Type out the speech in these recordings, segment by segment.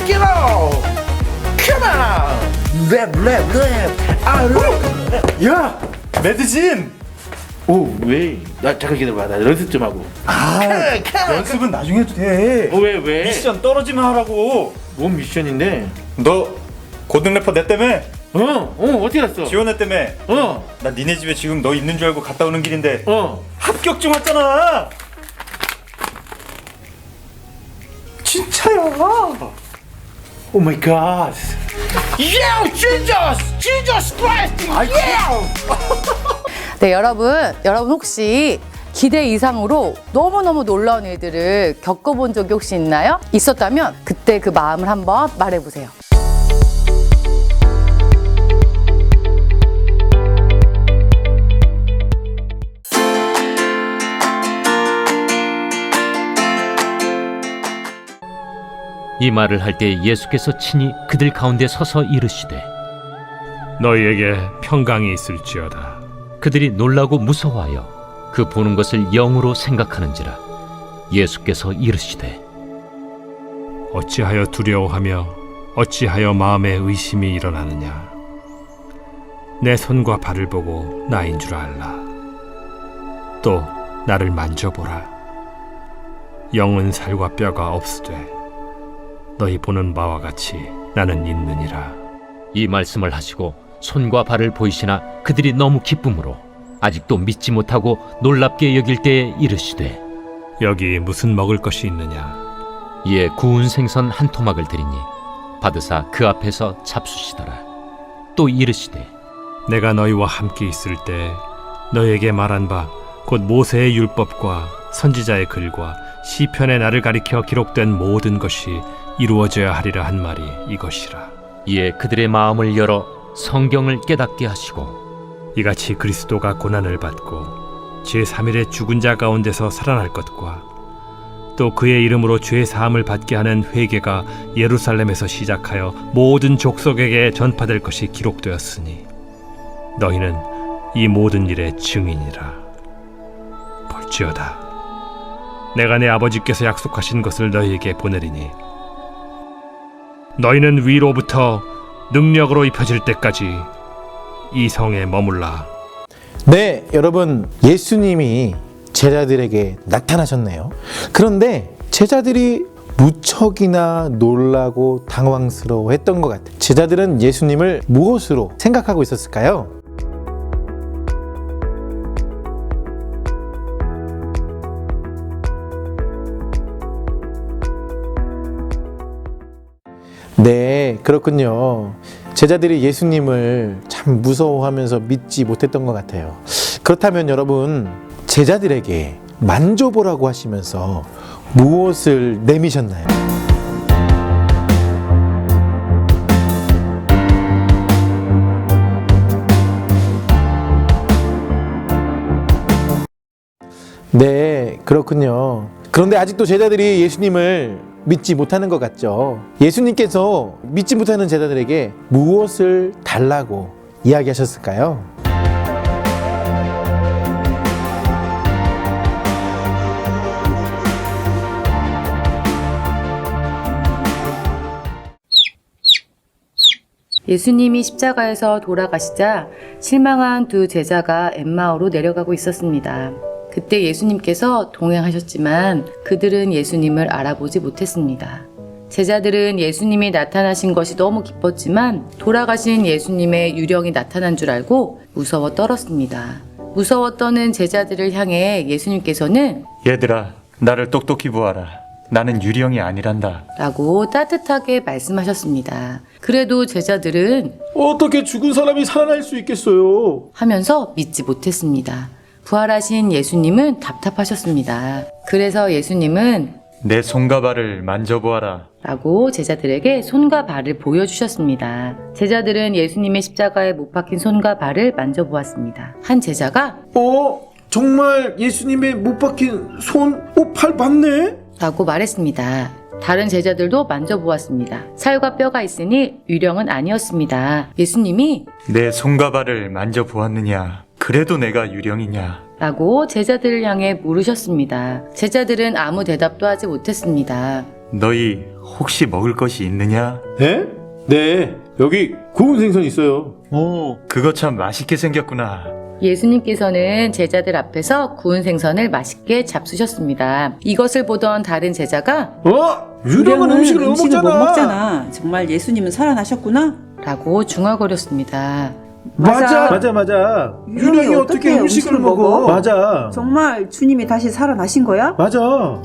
Take it off. Come on. 랩. 아, 랩. 야! 매드진! 오, 왜? 나 잠깐 기다려봐. 나 연습 좀 하고. 연습은 나중에 해도 돼. 왜? 미션 떨어지면 하라고. 뭔 미션인데? 너 고등 래퍼 내 때문에 어떻게 알았어? 지원해 때문에 나 니네 집에 지금 너 있는 줄 알고 갔다 오는 길인데 합격증 왔잖아. 진짜야. 오 마이 갓. Yeah, Jesus Christ. Yeah. 네, 여러분 혹시 기대 이상으로 너무너무 놀라운 일들을 겪어본 적이 혹시 있나요? 있었다면 그때 그 마음을 한번 말해보세요. 이 말을 할 때 예수께서 친히 그들 가운데 서서 이르시되 너희에게 평강이 있을지어다. 그들이 놀라고 무서워하여 그 보는 것을 영으로 생각하는지라. 예수께서 이르시되 어찌하여 두려워하며 어찌하여 마음에 의심이 일어나느냐. 내 손과 발을 보고 나인 줄 알라. 또 나를 만져보라. 영은 살과 뼈가 없으되 너희 보는 바와 같이 나는 있느니라. 이 말씀을 하시고 손과 발을 보이시나 그들이 너무 기쁨으로 아직도 믿지 못하고 놀랍게 여길 때에 이르시되 여기 무슨 먹을 것이 있느냐. 이에 구운 생선 한 토막을 드리니 받으사 그 앞에서 잡수시더라. 또 이르시되 내가 너희와 함께 있을 때 너희에게 말한 바 곧 모세의 율법과 선지자의 글과 시편의 나를 가리켜 기록된 모든 것이 이루어져야 하리라 한 말이 이것이라. 이에 그들의 마음을 열어 성경을 깨닫게 하시고 이같이 그리스도가 고난을 받고 제3일에 죽은 자 가운데서 살아날 것과 또 그의 이름으로 죄 사함을 받게 하는 회개가 예루살렘에서 시작하여 모든 족속에게 전파될 것이 기록되었으니 너희는 이 모든 일의 증인이라. 볼지어다 내가 내 아버지께서 약속하신 것을 너희에게 보내리니 너희는 위로부터 능력으로 입혀질 때까지 이 성에 머물라. 네, 여러분, 예수님이 제자들에게 나타나셨네요. 그런데 제자들이 무척이나 놀라고 당황스러워했던 것 같아요. 제자들은 예수님을 무엇으로 생각하고 있었을까요? 네, 그렇군요. 제자들이 예수님을 참 무서워하면서 믿지 못했던 것 같아요. 그렇다면 여러분, 제자들에게 만져보라고 하시면서 무엇을 내미셨나요? 네, 그렇군요. 그런데 아직도 제자들이 예수님을 믿지 못하는 것 같죠. 예수님께서 믿지 못하는 제자들에게 무엇을 달라고 이야기하셨을까요? 예수님이 십자가에서 돌아가시자 실망한 두 제자가 엠마오로 내려가고 있었습니다. 그때 예수님께서 동행하셨지만 그들은 예수님을 알아보지 못했습니다. 제자들은 예수님이 나타나신 것이 너무 기뻤지만 돌아가신 예수님의 유령이 나타난 줄 알고 무서워 떨었습니다. 무서워 떠는 제자들을 향해 예수님께서는 얘들아, 나를 똑똑히 보아라. 나는 유령이 아니란다. 라고 따뜻하게 말씀하셨습니다. 그래도 제자들은 어떻게 죽은 사람이 살아날 수 있겠어요? 하면서 믿지 못했습니다. 부활하신 예수님은 답답하셨습니다. 그래서 예수님은 내 손과 발을 만져보아라. 라고 제자들에게 손과 발을 보여주셨습니다. 제자들은 예수님의 십자가에 못 박힌 손과 발을 만져보았습니다. 한 제자가 정말 예수님의 못 박힌 손, 팔 맞네? 라고 말했습니다. 다른 제자들도 만져보았습니다. 살과 뼈가 있으니 유령은 아니었습니다. 예수님이 내 손과 발을 만져보았느냐? 그래도 내가 유령이냐? 라고 제자들을 향해 물으셨습니다. 제자들은 아무 대답도 하지 못했습니다. 너희 혹시 먹을 것이 있느냐? 네? 네, 여기 구운 생선 있어요. 오, 그거 참 맛있게 생겼구나. 예수님께서는 제자들 앞에서 구운 생선을 맛있게 잡수셨습니다. 이것을 보던 다른 제자가 유령은 음식을 못 못 먹잖아. 먹잖아. 정말 예수님은 살아나셨구나? 라고 중얼거렸습니다. 맞아. 유령이 어떻게 음식을 먹어? 맞아. 정말 주님이 다시 살아나신 거야? 맞아.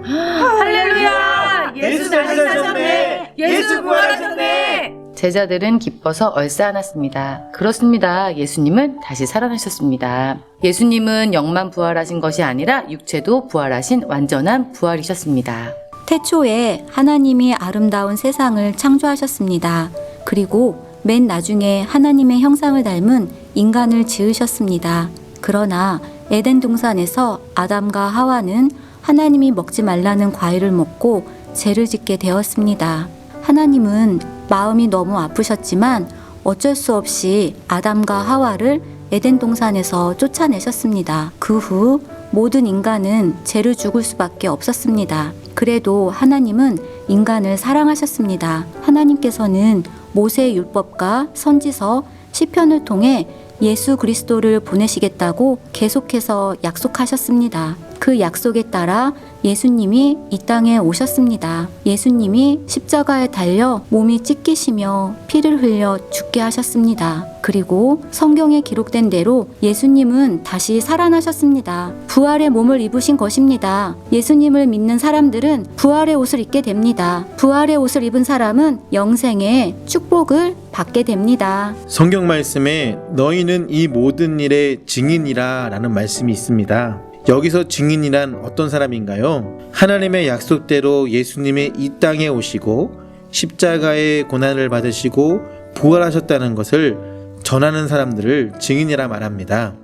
할렐루야! 예수 다시 사셨네! 예수 부활하셨네! 제자들은 기뻐서 얼싸안았습니다. 그렇습니다. 예수님은 다시 살아나셨습니다. 예수님은 영만 부활하신 것이 아니라 육체도 부활하신 완전한 부활이셨습니다. 태초에 하나님이 아름다운 세상을 창조하셨습니다. 그리고 맨 나중에 하나님의 형상을 닮은 인간을 지으셨습니다. 그러나 에덴 동산에서 아담과 하와는 하나님이 먹지 말라는 과일을 먹고 죄를 짓게 되었습니다. 하나님은 마음이 너무 아프셨지만 어쩔 수 없이 아담과 하와를 에덴 동산에서 쫓아내셨습니다. 그 후 모든 인간은 죄를 죽을 수밖에 없었습니다. 그래도 하나님은 인간을 사랑하셨습니다. 하나님께서는 모세의 율법과 선지서, 시편을 통해 예수 그리스도를 보내시겠다고 계속해서 약속하셨습니다. 그 약속에 따라 예수님이 이 땅에 오셨습니다. 예수님이 십자가에 달려 몸이 찢기시며 피를 흘려 죽게 하셨습니다. 그리고 성경에 기록된 대로 예수님은 다시 살아나셨습니다. 부활의 몸을 입으신 것입니다. 예수님을 믿는 사람들은 부활의 옷을 입게 됩니다. 부활의 옷을 입은 사람은 영생의 축복을 받게 됩니다. 성경 말씀에 너희는 이 모든 일의 증인이라 라는 말씀이 있습니다. 여기서 증인이란 어떤 사람인가요? 하나님의 약속대로 예수님이 이 땅에 오시고 십자가의 고난을 받으시고 부활하셨다는 것을 전하는 사람들을 증인이라 말합니다.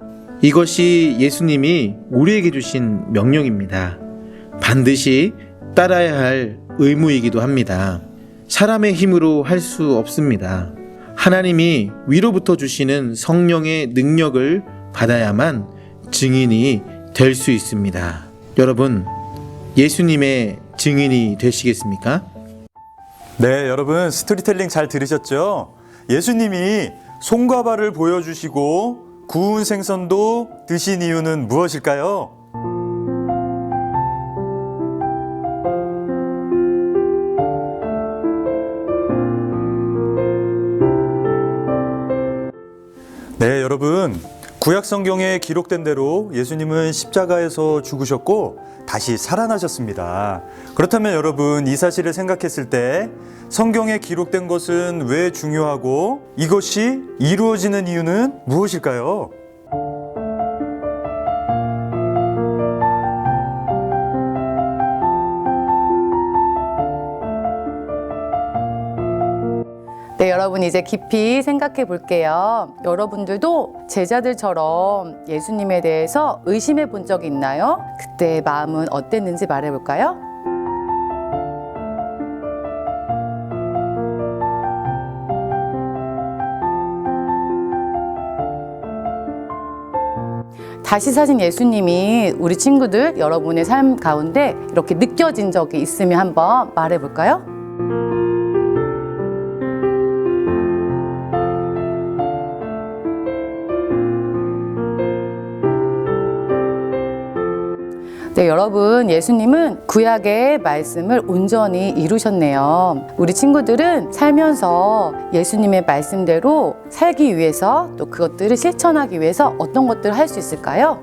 이것이 예수님이 우리에게 주신 명령입니다. 반드시 따라야 할 의무이기도 합니다. 사람의 힘으로 할 수 없습니다. 하나님이 위로부터 주시는 성령의 능력을 받아야만 증인이 될 수 있습니다. 여러분, 예수님의 증인이 되시겠습니까? 네, 여러분 스토리텔링 잘 들으셨죠? 예수님이 손과 발을 보여주시고 구운 생선도 드신 이유는 무엇일까요? 네, 여러분 구약 성경에 기록된 대로 예수님은 십자가에서 죽으셨고 다시 살아나셨습니다. 그렇다면 여러분 이 사실을 생각했을 때 성경에 기록된 것은 왜 중요하고 이것이 이루어지는 이유는 무엇일까요? 네, 여러분 이제 깊이 생각해 볼게요. 여러분들도 제자들처럼 예수님에 대해서 의심해 본 적이 있나요? 그때 마음은 어땠는지 말해 볼까요? 다시 사신 예수님이 우리 친구들 여러분의 삶 가운데 이렇게 느껴진 적이 있으면 한번 말해 볼까요? 네, 여러분 예수님은 구약의 말씀을 온전히 이루셨네요. 우리 친구들은 살면서 예수님의 말씀대로 살기 위해서 또 그것들을 실천하기 위해서 어떤 것들을 할 수 있을까요?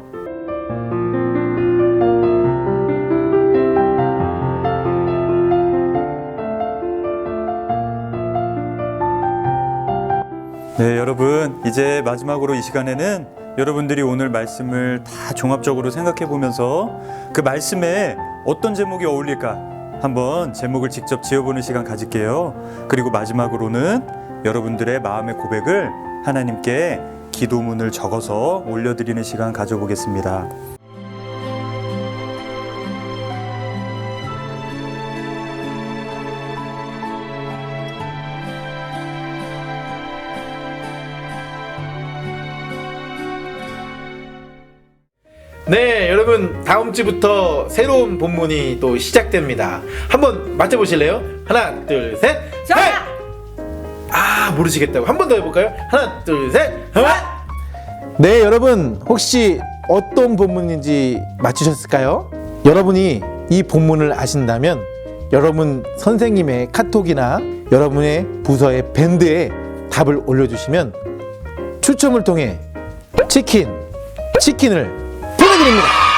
네, 여러분 이제 마지막으로 이 시간에는 여러분들이 오늘 말씀을 다 종합적으로 생각해 보면서 그 말씀에 어떤 제목이 어울릴까 한번 제목을 직접 지어보는 시간 가질게요. 그리고 마지막으로는 여러분들의 마음의 고백을 하나님께 기도문을 적어서 올려드리는 시간 가져보겠습니다. 네, 여러분 여러분 다음 주부터 새로운 본문이 또 시작됩니다. 한번 맞춰보실래요? 하나 둘 셋. 아 모르시겠다고 한 번 더 해볼까요? 하나 둘 셋. 네 여러분 혹시 어떤 본문인지 맞추셨을까요? 여러분이 이 본문을 아신다면 여러분 선생님의 카톡이나 여러분의 부서의 밴드에 답을 올려주시면 추첨을 통해 치킨을 보내드립니다.